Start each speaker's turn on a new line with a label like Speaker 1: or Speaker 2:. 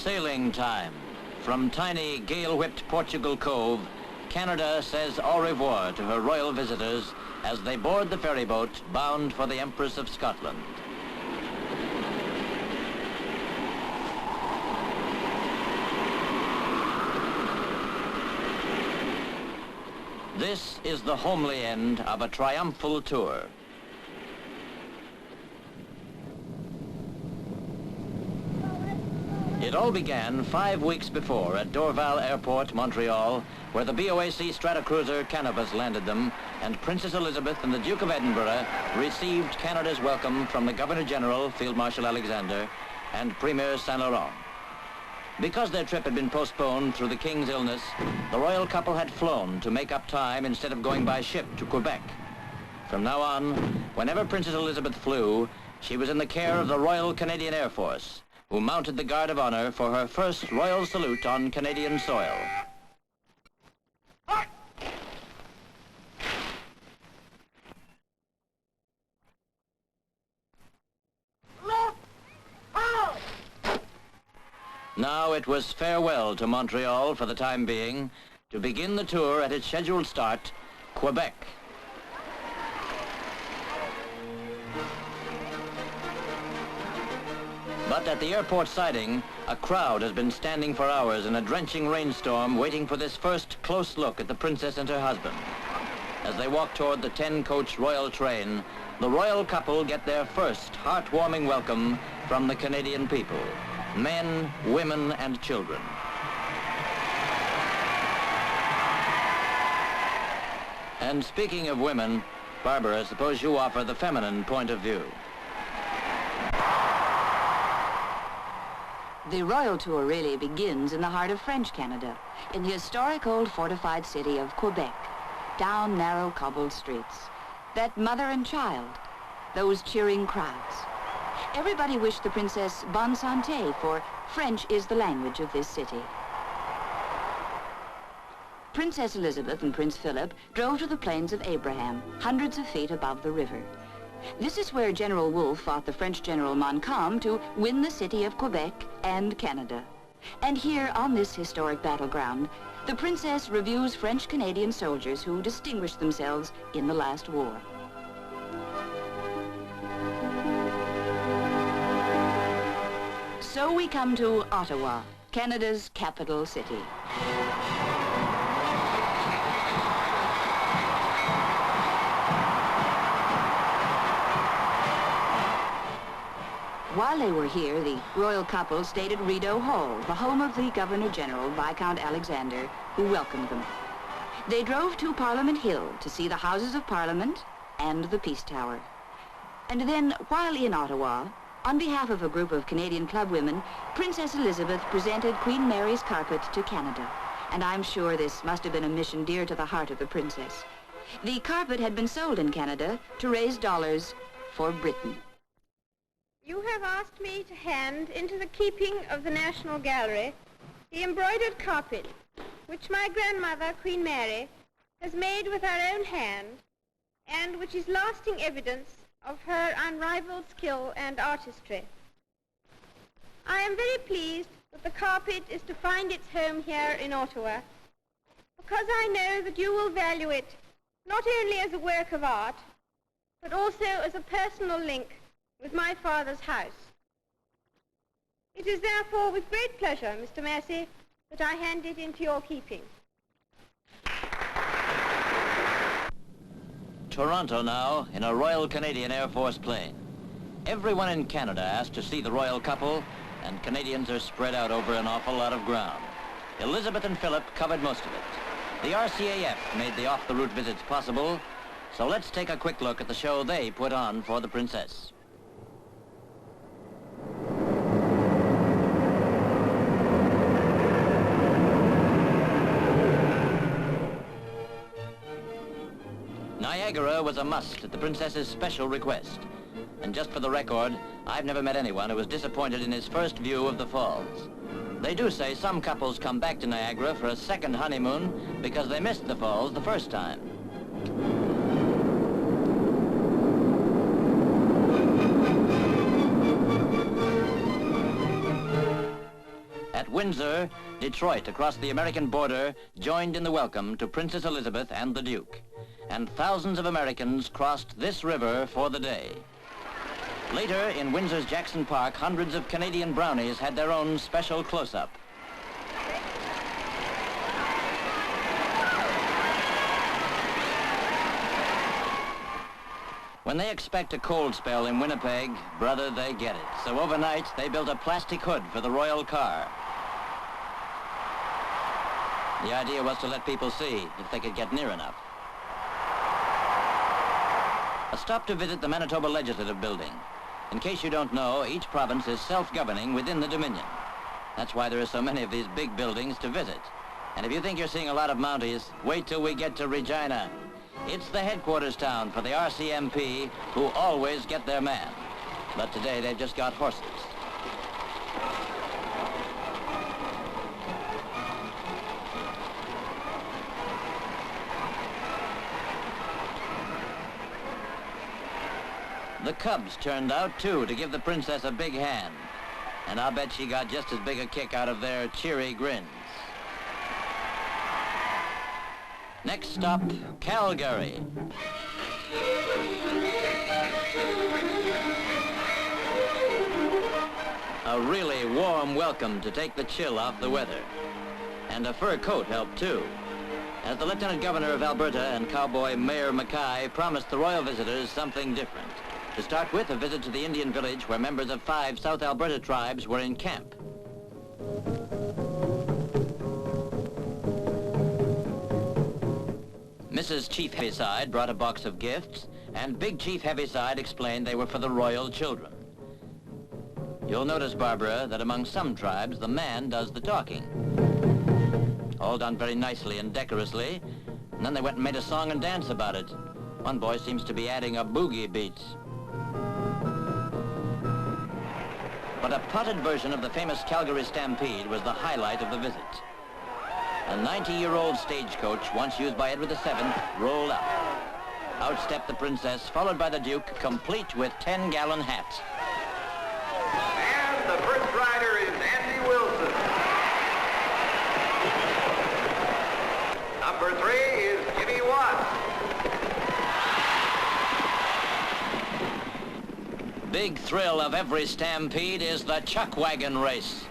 Speaker 1: Sailing time. From tiny gale-whipped Portugal Cove, Canada says au revoir to her royal visitors as they board the ferry boat bound for the Empress of Scotland. This is the homely end of a triumphal tour. It all began 5 weeks before at Dorval Airport, Montreal, where the BOAC Stratocruiser Canopus landed them, and Princess Elizabeth and the Duke of Edinburgh received Canada's welcome from the Governor-General, Field-Marshal Alexander, and Premier Saint Laurent. Because their trip had been postponed through the King's illness, the royal couple had flown to make up time instead of going by ship to Quebec. From now on, whenever Princess Elizabeth flew, she was in the care of the Royal Canadian Air Force, who mounted the Guard of Honor for her first royal salute on Canadian soil. Now it was farewell to Montreal for the time being, to begin the tour at its scheduled start, Quebec. But at the airport siding, a crowd has been standing for hours in a drenching rainstorm waiting for this first close look at the princess and her husband. As they walk toward the 10-coach royal train, the royal couple get their first heartwarming welcome from the Canadian people. Men, women, and children. And speaking of women, Barbara, suppose you offer the feminine point of view.
Speaker 2: The royal tour really begins in the heart of French Canada, in the historic old fortified city of Quebec, down narrow cobbled streets. That mother and child, those cheering crowds. Everybody wished the princess bonne santé, for French is the language of this city. Princess Elizabeth and Prince Philip drove to the Plains of Abraham, hundreds of feet above the river. This is where General Wolfe fought the French General Montcalm to win the city of Quebec and Canada. And here, on this historic battleground, the princess reviews French-Canadian soldiers who distinguished themselves in the last war. So we come to Ottawa, Canada's capital city. While they were here, the royal couple stayed at Rideau Hall, the home of the Governor-General, Viscount Alexander, who welcomed them. They drove to Parliament Hill to see the Houses of Parliament and the Peace Tower. And then, while in Ottawa, on behalf of a group of Canadian club women, Princess Elizabeth presented Queen Mary's carpet to Canada. And I'm sure this must have been a mission dear to the heart of the princess. The carpet had been sold in Canada to raise dollars for Britain.
Speaker 3: You have asked me to hand into the keeping of the National Gallery the embroidered carpet, which my grandmother, Queen Mary, has made with her own hand, and which is lasting evidence of her unrivaled skill and artistry. I am very pleased that the carpet is to find its home here in Ottawa, because I know that you will value it not only as a work of art, but also as a personal link with my father's house. It is therefore with great pleasure, Mr. Massey, that I hand it into your keeping.
Speaker 1: Toronto now, in a Royal Canadian Air Force plane. Everyone in Canada asked to see the royal couple, and Canadians are spread out over an awful lot of ground. Elizabeth and Philip covered most of it. The R.C.A.F. made the off-the-route visits possible, so let's take a quick look at the show they put on for the princess. Niagara was a must at the princess's special request. And just for the record, I've never met anyone who was disappointed in his first view of the falls. They do say some couples come back to Niagara for a second honeymoon because they missed the falls the first time. At At Windsor, Detroit, across the American border, joined in the welcome to Princess Elizabeth and the Duke. And thousands of Americans crossed this river for the day. Later, in Windsor's Jackson Park, hundreds of Canadian brownies had their own special close-up. When they expect a cold spell in Winnipeg, brother, they get it. So overnight, they built a plastic hood for the royal car. The idea was to let people see if they could get near enough. A stop to visit the Manitoba Legislative Building. In case you don't know, each province is self-governing within the Dominion. That's why there are so many of these big buildings to visit. And if you think you're seeing a lot of Mounties, wait till we get to Regina. It's the headquarters town for the RCMP, who always get their man. But today they've just got horses. The Cubs turned out, too, to give the princess a big hand. And I'll bet she got just as big a kick out of their cheery grins. Next stop, Calgary. A really warm welcome to take the chill off the weather. And a fur coat helped, too. As the Lieutenant Governor of Alberta and cowboy Mayor Mackay promised the royal visitors something different. To start with, a visit to the Indian village where members of 5 South Alberta tribes were in camp. Mrs. Chief Heaviside brought a box of gifts, and Big Chief Heaviside explained they were for the royal children. You'll notice, Barbara, that among some tribes, the man does the talking. All done very nicely and decorously, and then they went and made a song and dance about it. One boy seems to be adding a boogie beat. But a potted version of the famous Calgary Stampede was the highlight of the visit. A 90-year-old stagecoach, once used by Edward VII, rolled up. Out stepped the princess, followed by the Duke, complete with 10-gallon hats.
Speaker 4: And the first rider is Andy Wilson. Number 3 is Jimmy Watts.
Speaker 1: Big thrill of every stampede is the chuck wagon race.